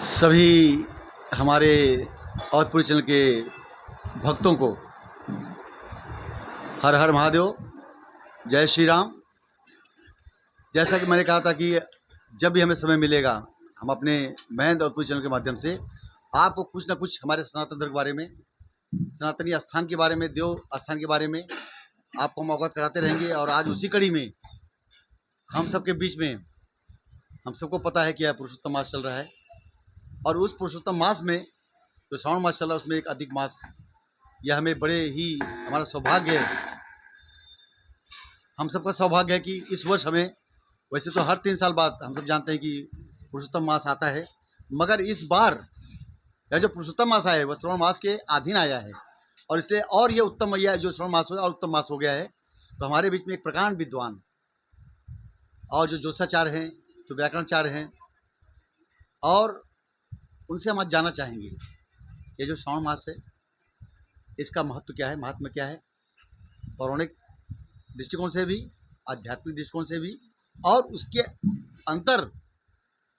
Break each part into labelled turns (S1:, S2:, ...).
S1: सभी हमारे अवधपुरी चैनल के भक्तों को हर हर महादेव, जय श्री राम। जैसा कि मैंने कहा था कि जब भी हमें समय मिलेगा हम अपने महेंद्र अवधपुरी चैनल के माध्यम से आपको कुछ ना कुछ हमारे सनातन धर्म के बारे में, सनातनी स्थान के बारे में, देव स्थान के बारे में आपको हम अवगत कराते रहेंगे। और आज उसी कड़ी में हम सबके बीच में, हम सबको पता है कि यह पुरुषोत्तम मास चल रहा है और उस पुरुषोत्तम मास में जो श्रावण मास चल रहा है उसमें एक अधिक मास, यह हमें बड़े ही हमारा सौभाग्य है, हम सबका सौभाग्य है कि इस वर्ष हमें, वैसे तो हर 3 साल बाद हम सब जानते हैं कि पुरुषोत्तम मास आता है, मगर इस बार यह जो पुरुषोत्तम मास आया है वह श्रावण मास के अधीन आया है और इसलिए और ये उत्तम, यह जो श्रावण मास हो और उत्तम मास हो गया है। तो हमारे बीच में एक प्रकांड विद्वान और जो ज्योतिषाचार्य हैं, जो व्याकरणाचार्य हैं, और उनसे हम आज जानना चाहेंगे ये जो श्रावण मास है इसका महत्व क्या है, महात्म्य क्या है, पौराणिक दृष्टिकोण से भी, आध्यात्मिक दृष्टिकोण से भी, और उसके अंतर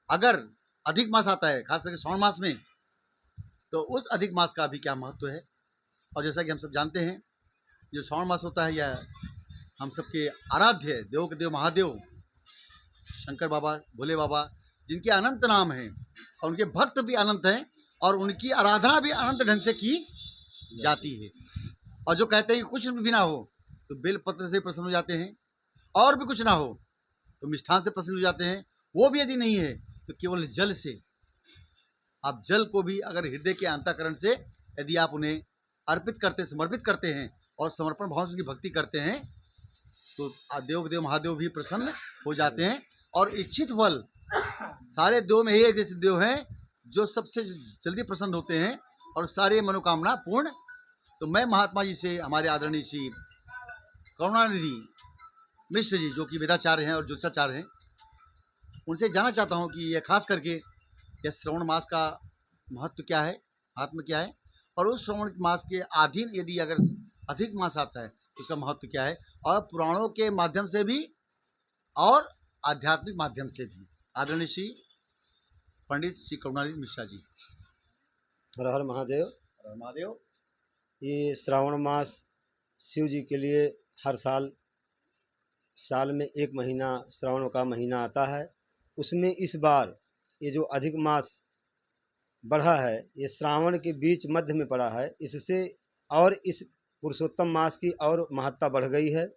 S1: अगर अधिक मास आता है खास करके श्रावण मास में तो उस अधिक मास का भी क्या महत्व है। और जैसा कि हम सब जानते हैं जो श्रावण मास होता है यह हम सबके आराध्य देवों के देव महादेव शंकर बाबा, भोले बाबा, जिनके अनंत नाम हैं और उनके भक्त भी अनंत हैं और उनकी आराधना भी अनंत ढंग से की जाती है। और जो कहते हैं कि कुछ भी ना हो तो बेलपत्र से प्रसन्न हो जाते हैं, और भी कुछ ना हो तो मिष्ठान से प्रसन्न हो जाते हैं, वो भी यदि नहीं है तो केवल जल से, आप जल को भी अगर हृदय के अंतःकरण से यदि आप उन्हें अर्पित करते, समर्पित करते हैं और समर्पण भाव से उनकी भक्ति करते हैं तो देव महादेव भी प्रसन्न हो जाते हैं। और इच्छित फल, सारे देव में ही एक ऐसे देव हैं जो सबसे जल्दी प्रसन्न होते हैं और सारे मनोकामना पूर्ण। तो मैं महात्मा जी से, हमारे आदरणीय श्री करुणानिधि मिश्र जी जो कि वेदाचार्य हैं और ज्योतिषाचार्य हैं, उनसे जानना चाहता हूं कि यह खास करके यह श्रावण मास का महत्व क्या है, महात्म्य क्या है, और उस श्रावण मास के अधीन यदि अगर अधिक मास आता है तो उसका महत्व क्या है, और पुराणों के माध्यम से भी और आध्यात्मिक माध्यम से भी। आदरणीय श्री पंडित श्री करुणानिधि मिश्रा जी।
S2: हर हर महादेव।
S1: हर हर महादेव।
S2: ये श्रावण मास शिव जी के लिए हर साल में एक महीना श्रावण का महीना आता है, उसमें इस बार ये जो अधिक मास बढ़ा है ये श्रावण के बीच मध्य में पड़ा है, इससे और इस पुरुषोत्तम मास की और महत्ता बढ़ गई है।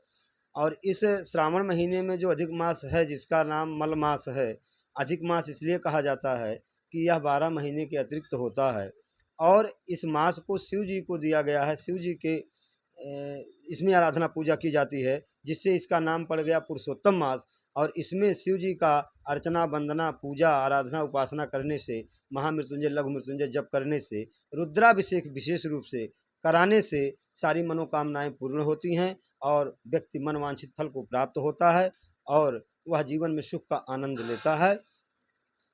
S2: और इस श्रावण महीने में जो अधिक मास है जिसका नाम मल मास है, अधिक मास इसलिए कहा जाता है कि यह 12 महीने के अतिरिक्त होता है और इस मास को शिव जी को दिया गया है। शिव जी के इसमें आराधना पूजा की जाती है जिससे इसका नाम पड़ गया पुरुषोत्तम मास। और इसमें शिव जी का अर्चना, वंदना, पूजा, आराधना, उपासना करने से, महामृत्युंजय, लघु मृत्युंजय जप करने से, रुद्राभिषेक विशेष रूप से कराने से सारी मनोकामनाएं पूर्ण होती हैं और व्यक्ति मनवांछित फल को प्राप्त होता है और वह जीवन में सुख का आनंद लेता है।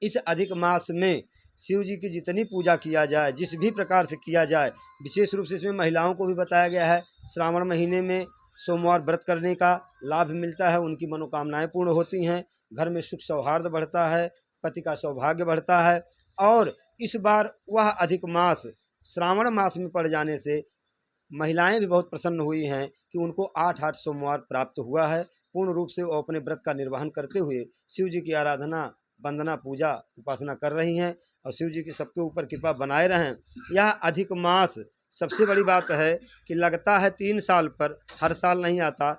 S2: इस अधिक मास में शिव जी की जितनी पूजा किया जाए, जिस भी प्रकार से किया जाए, विशेष रूप से इसमें महिलाओं को भी बताया गया है। श्रावण महीने में सोमवार व्रत करने का लाभ मिलता है, उनकी मनोकामनाएं पूर्ण होती हैं, घर में सुख सौहार्द बढ़ता है, पति का सौभाग्य बढ़ता है। और इस बार वह अधिक मास श्रावण मास में पड़ जाने से महिलाएं भी बहुत प्रसन्न हुई हैं कि उनको 8 सोमवार प्राप्त हुआ है। पूर्ण रूप से वो अपने व्रत का निर्वहन करते हुए शिव जी की आराधना, वंदना, पूजा, उपासना कर रही हैं और शिव जी की सबके ऊपर कृपा बनाए रहें। यह अधिक मास सबसे बड़ी बात है कि लगता है 3 साल पर, हर साल नहीं आता।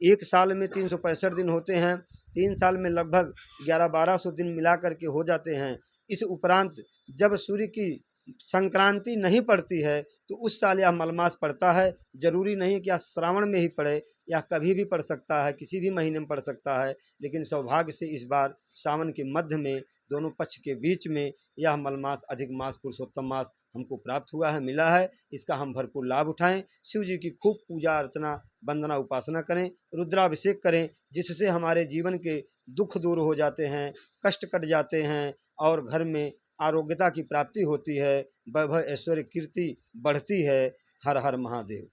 S2: एक साल में 365 दिन होते हैं, 3 साल में लगभग 1100-1200 दिन मिला करके हो जाते हैं। इस उपरांत जब सूर्य की संक्रांति नहीं पड़ती है तो उस साल यह मलमास पड़ता है। जरूरी नहीं कि यह श्रावण में ही पड़े, यह कभी भी पड़ सकता है, किसी भी महीने में पड़ सकता है, लेकिन सौभाग्य से इस बार सावन के मध्य में दोनों पक्ष के बीच में यह मलमास, अधिक मास, पुरुषोत्तम मास हमको प्राप्त हुआ है, मिला है। इसका हम भरपूर लाभ उठाएं, शिव जी की खूब पूजा अर्चना, वंदना, उपासना करें, रुद्राभिषेक करें, जिससे हमारे जीवन के दुख दूर हो जाते हैं, कष्ट कट जाते हैं और घर में आरोग्यता की प्राप्ति होती है, वैभव, ऐश्वर्य, कीर्ति बढ़ती है। हर हर महादेव।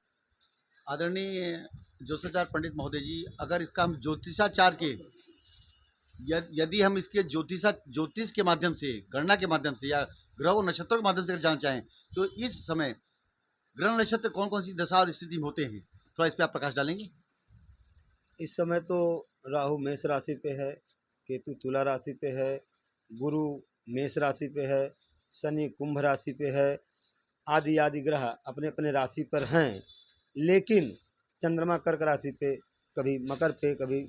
S1: आदरणीय ज्योतिषाचार्य पंडित महोदय जी, अगर इसका हम ज्योतिषाचार्य के यदि हम इसके ज्योतिष के माध्यम से, गणना के माध्यम से या ग्रह और नक्षत्रों के माध्यम से अगर जानना चाहें तो इस समय ग्रह नक्षत्र कौन कौन सी दशा और स्थिति में होते हैं, थोड़ा इस पर आप प्रकाश डालेंगे?
S2: इस समय तो राहु मेष राशि पे है, केतु तुला राशि पे है, गुरु मेष राशि पे है, शनि कुंभ राशि पे है, आदि आदि ग्रह अपने अपने राशि पर हैं। लेकिन चंद्रमा कर्क राशि पे, कभी मकर पे, कभी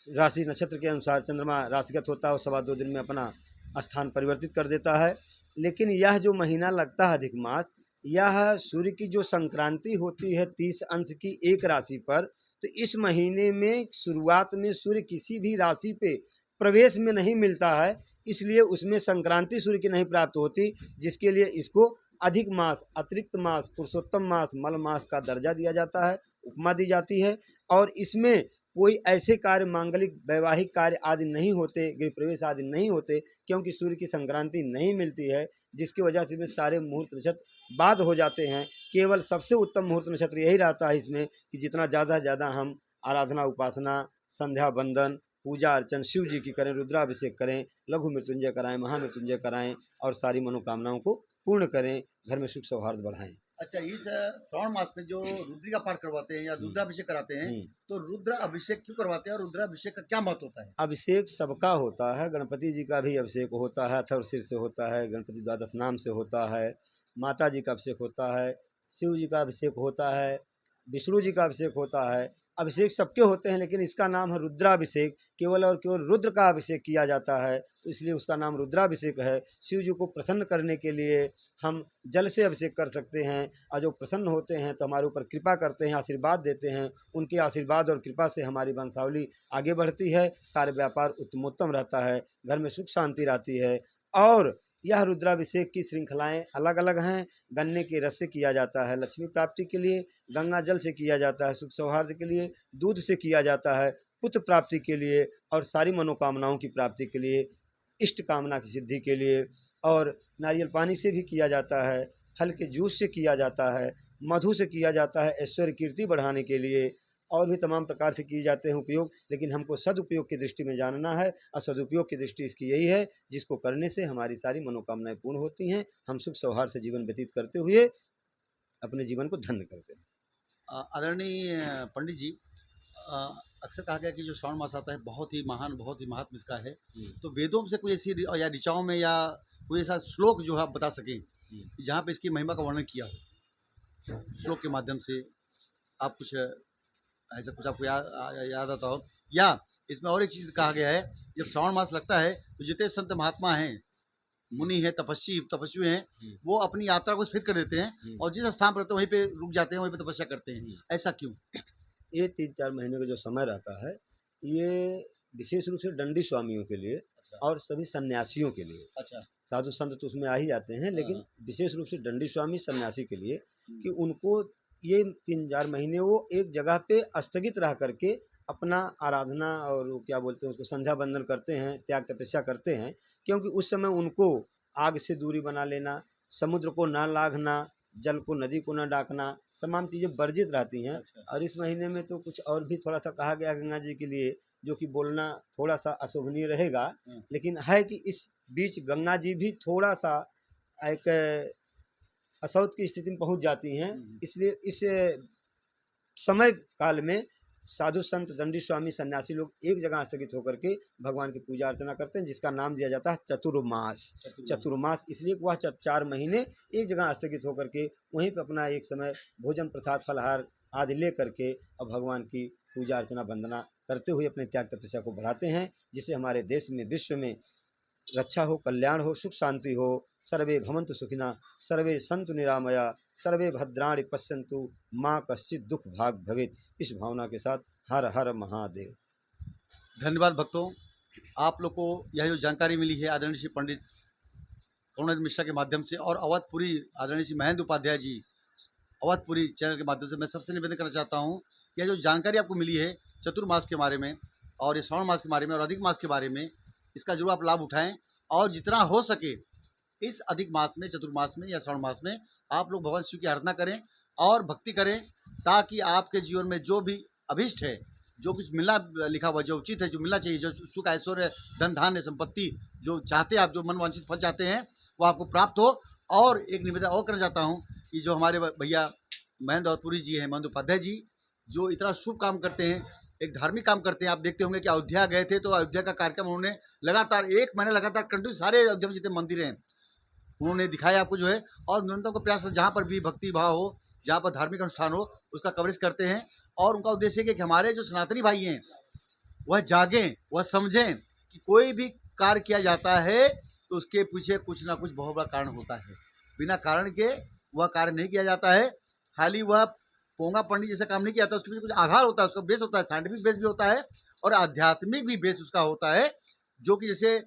S2: राशि नक्षत्र के अनुसार चंद्रमा राशिगत होता है और 2.25 दिन में अपना स्थान परिवर्तित कर देता है। लेकिन यह जो महीना लगता है अधिक मास, यह सूर्य की जो संक्रांति होती है 30 अंश की एक राशि पर, तो इस महीने में शुरुआत में सूर्य किसी भी राशि पे प्रवेश में नहीं मिलता है, इसलिए उसमें संक्रांति सूर्य की नहीं प्राप्त होती, जिसके लिए इसको अधिक मास, अतिरिक्त मास, पुरुषोत्तम मास, मल मास का दर्जा दिया जाता है, उपमा दी जाती है। और इसमें कोई ऐसे कार्य, मांगलिक वैवाहिक कार्य आदि नहीं होते, गृह प्रवेश आदि नहीं होते, क्योंकि सूर्य की संक्रांति नहीं मिलती है, जिसकी वजह से इसमें सारे मुहूर्त नक्षत्र बाद हो जाते हैं। केवल सबसे उत्तम मुहूर्त नक्षत्र यही रहता है इसमें कि जितना ज़्यादा से ज़्यादा हम आराधना, उपासना, संध्या बंदन, पूजा अर्चन शिव जी की करें, रुद्राभिषेक करें, लघु मृत्युंजय कराएं, महामृत्युंजय कराएं और सारी मनोकामनाओं को पूर्ण करें, घर में सुख सौहार्द बढ़ाएं।
S1: अच्छा, इस श्रावण मास में जो रुद्री का पाठ करवाते हैं या रुद्राभिषेक कराते हैं, तो रुद्र अभिषेक क्यों करवाते हैं और रुद्राभिषेक का क्या महत्व होता है?
S2: अभिषेक सबका होता है, गणपति जी का भी अभिषेक होता है, अथर्व शीर से होता है, गणपति द्वादश नाम से होता है, माता जी का अभिषेक होता है, शिव जी का अभिषेक होता है, विष्णु जी का अभिषेक होता है। अभिषेक सबके होते हैं, लेकिन इसका नाम है रुद्राभिषेक। केवल और केवल रुद्र का अभिषेक किया जाता है, तो इसलिए उसका नाम रुद्राभिषेक है। शिव जी को प्रसन्न करने के लिए हम जल से अभिषेक कर सकते हैं, और जो प्रसन्न होते हैं तो हमारे ऊपर कृपा करते हैं, आशीर्वाद देते हैं। उनके आशीर्वाद और कृपा से हमारी वंशावली आगे बढ़ती है, कार्य व्यापार उत्तमोत्तम रहता है, घर में सुख शांति रहती है। और यह रुद्राभिषेक की श्रृंखलाएं अलग अलग हैं। गन्ने के रस से किया जाता है लक्ष्मी प्राप्ति के लिए, गंगा जल से किया जाता है सुख सौहार्द के लिए, दूध से किया जाता है पुत्र प्राप्ति के लिए और सारी मनोकामनाओं की प्राप्ति के लिए, इष्ट कामना की सिद्धि के लिए। और नारियल पानी से भी किया जाता है, फल के जूस से किया जाता है, मधु से किया जाता है ऐश्वर्य कीर्ति बढ़ाने के लिए, और भी तमाम प्रकार से किए जाते हैं उपयोग। लेकिन हमको सदुपयोग की दृष्टि में जानना है, और सदुपयोग की दृष्टि इसकी यही है जिसको करने से हमारी सारी मनोकामनाएं पूर्ण होती हैं, हम सुख सौहार्द से जीवन व्यतीत करते हुए अपने जीवन को धन्य करते हैं।
S1: आदरणीय पंडित जी, अक्सर कहा गया कि जो श्रावण मास आता है बहुत ही महान, बहुत ही महात्म इसका है, तो वेदों से कोई ऐसी या ऋचाओं में या कोई ऐसा श्लोक जो है आप बता सकें कि जहाँ पे इसकी महिमा का वर्णन किया हो, श्लोक के माध्यम से आप कुछ ऐसा कुछ आपको याद आता हो? या इसमें और एक चीज़ कहा गया है, जब श्रावण मास लगता है तो जितने संत महात्मा हैं, मुनि हैं, तपस्वी हैं, वो अपनी यात्रा को स्थगित कर देते हैं और जिस स्थान पर रहते हैं वहीं पे रुक जाते हैं, वहीं पे तपस्या करते हैं। ऐसा क्यों?
S2: ये 3-4 महीने का जो समय रहता है, ये विशेष रूप से दंडी स्वामियों के लिए और सभी सन्यासियों के लिए।
S1: अच्छा।
S2: साधु संत तो उसमें आ ही जाते हैं, लेकिन विशेष रूप से दंडी स्वामी सन्यासी के लिए कि उनको ये 3-4 महीने वो एक जगह पे स्थगित रह करके अपना आराधना और क्या बोलते हैं उसको संध्या बंदन करते हैं, त्याग तपस्या करते हैं। क्योंकि उस समय उनको आग से दूरी बना लेना, समुद्र को ना लाघना, जल को, नदी को ना डाकना, तमाम चीज़ें वर्जित रहती हैं।
S1: अच्छा।
S2: और इस महीने में तो कुछ और भी थोड़ा सा कहा गया गंगा जी के लिए, जो कि बोलना थोड़ा सा अशोभनीय रहेगा, लेकिन है कि इस बीच गंगा जी भी थोड़ा सा एक असौत की स्थिति में पहुंच जाती हैं। इसलिए इस समय काल में साधु संत दंडी स्वामी सन्यासी लोग एक जगह स्थगित होकर के भगवान की पूजा अर्चना करते हैं, जिसका नाम दिया जाता है चतुर्मास। चतुर्मास इसलिए वह 4 महीने एक जगह स्थगित होकर के वहीं पर अपना एक समय भोजन प्रसाद फलहार आदि ले करके और भगवान की पूजा अर्चना वंदना करते हुए अपने त्याग तपस्या को बढ़ाते हैं, जिससे हमारे देश में, विश्व में रक्षा हो, कल्याण हो, सुख शांति हो। सर्वे भवन्तु सुखिना, सर्वे सन्तु निरामया, सर्वे भद्राणि पश्यन्तु, माँ कश्चित दुख भाग भवेत्। इस भावना के साथ हर हर महादेव।
S1: धन्यवाद भक्तों, आप लोग को यह जो जानकारी मिली है आदरणीय श्री पंडित करुणानिधि मिश्रा के माध्यम से और अवधपुरी आदरणीय श्री महेंद्र उपाध्याय जी अवधपुरी चैनल के माध्यम से, मैं सबसे निवेदन करना चाहता हूँ कि यह जो जानकारी आपको मिली है चतुर्मास के बारे में और ये श्रावण मास के बारे में और अधिक मास के बारे में, इसका जरूर आप लाभ उठाएं और जितना हो सके इस अधिक मास में, चतुर्मास में या श्रावण मास में आप लोग भगवान शिव की आराधना करें और भक्ति करें, ताकि आपके जीवन में जो भी अभिष्ट है जो कुछ मिलना लिखा हुआ, जो उचित है, जो मिलना चाहिए, जो सुख ऐश्वर्य धन धान्य संपत्ति जो चाहते हैं आप, जो मनवांछित फल चाहते हैं वो आपको प्राप्त हो। और एक निवेदन और करना चाहता हूँ कि जो हमारे भैया महेंद्र दौलतपुरी जी हैं, महेंद्र उपाध्याय जी, जो इतना शुभ काम करते हैं, एक धार्मिक काम करते हैं। आप देखते होंगे कि अयोध्या गए थे तो अयोध्या का कार्यक्रम उन्होंने लगातार 1 महीना लगातार कंटिन्यू सारे अयोध्या में जितने मंदिर हैं उन्होंने दिखाया आपको जो है। और न्यूनतम का प्रयास जहाँ पर भी भक्ति भाव हो, जहाँ पर धार्मिक अनुष्ठान हो, उसका कवरेज करते हैं। और उनका उद्देश्य है कि हमारे जो सनातनी भाई हैं वह जागें, वह समझें कि कोई भी कार्य किया जाता है तो उसके पीछे कुछ ना कुछ बहुत बड़ा कारण होता है। बिना कारण के वह कार्य नहीं किया जाता है। खाली वह पोंगा पंडित जैसा काम नहीं किया जाता, उसके पीछे कुछ आधार होता है, उसका बेस होता है, साइंटिफिक बेस भी होता है और आध्यात्मिक भी बेस उसका होता है, जो कि जैसे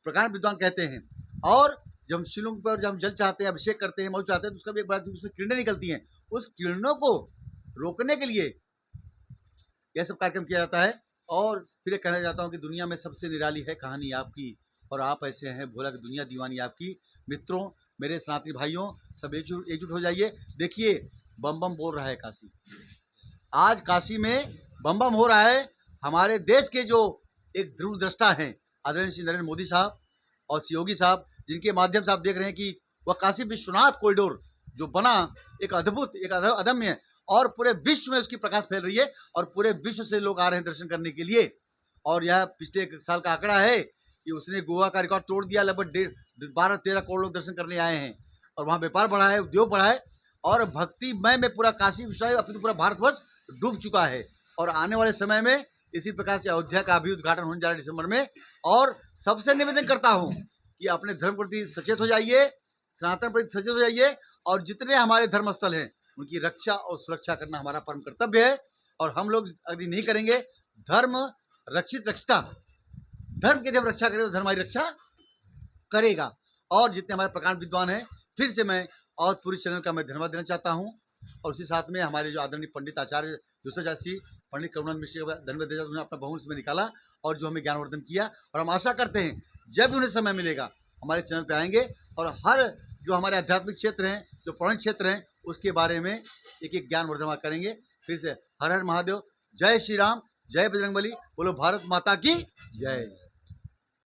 S1: प्रकांड विद्वान कहते हैं। और जब हम शिवलिंग पर जब हम जल चाहते हैं, अभिषेक करते हैं, मौज चाहते हैं, तो उसका भी एक बड़ा उसमें किरणें निकलती हैं। उस किरणों को रोकने के लिए यह सब कार्यक्रम किया जाता है। और फिर कहना चाहता हूँ कि दुनिया में सबसे निराली है कहानी आपकी, और आप ऐसे हैं भोला कि दुनिया दीवानी आपकी। मित्रों, मेरे सनातनी भाइयों, सब एकजुट हो जाइए। देखिए, बम बम बोल रहा है काशी, आज काशी में बम बम हो रहा है। हमारे देश के जो एक दूरदृष्टा हैं आदरणीय श्री नरेंद्र मोदी साहब और श्री योगी साहब, जिनके माध्यम से आप देख रहे हैं कि वह काशी विश्वनाथ कॉरिडोर जो बना, एक अद्भुत, एक अदम्य, और पूरे विश्व में उसकी प्रकाश फैल रही है और पूरे विश्व से लोग आ रहे हैं दर्शन करने के लिए। और यह पिछले 1 साल का आंकड़ा है कि उसने गोवा का रिकॉर्ड तोड़ दिया। लगभग 12-13 करोड़ लोग दर्शन करने आए हैं और वहाँ व्यापार बढ़ा है, उद्योग बढ़ा है और भक्तिमय में पूरा काशी विश्वनाथ, अपनी तो पूरा भारतवर्ष डूब चुका है। और आने वाले समय में इसी प्रकार से अयोध्या का भी उद्घाटन होने जा रहा है दिसंबर में। और सबसे निवेदन करता हूँ कि अपने धर्म प्रति सचेत हो जाइए, सनातन प्रति सचेत हो जाइए, और जितने हमारे धर्मस्थल हैं उनकी रक्षा और सुरक्षा करना हमारा परम कर्तव्य है। और हम लोग यदि नहीं करेंगे, धर्म रक्षित रक्षता, धर्म की यदि हम रक्षा करें तो धर्म हमारी रक्षा करेगा। और जितने हमारे प्रकांड विद्वान हैं, फिर से मैं और पूरी चैनल का मैं धन्यवाद देना चाहता हूँ। और उसी साथ में हमारे जो आदरणीय पंडित आचार्य दूसराचार्य पंडित करुणानंद मिश्र का धन्यवाद देना, उन्होंने अपना बहुमूल्य समय निकाला और जो हमें ज्ञानवर्धन किया। और हम आशा करते हैं जब भी उन्हें समय मिलेगा हमारे चैनल पे आएंगे और हर जो हमारे आध्यात्मिक क्षेत्र हैं, जो पौराणिक क्षेत्र हैं, उसके बारे में एक एक ज्ञानवर्धन करेंगे। फिर से हर हर महादेव, जय श्री राम, जय बजरंगबली, बोलो भारत माता की जय।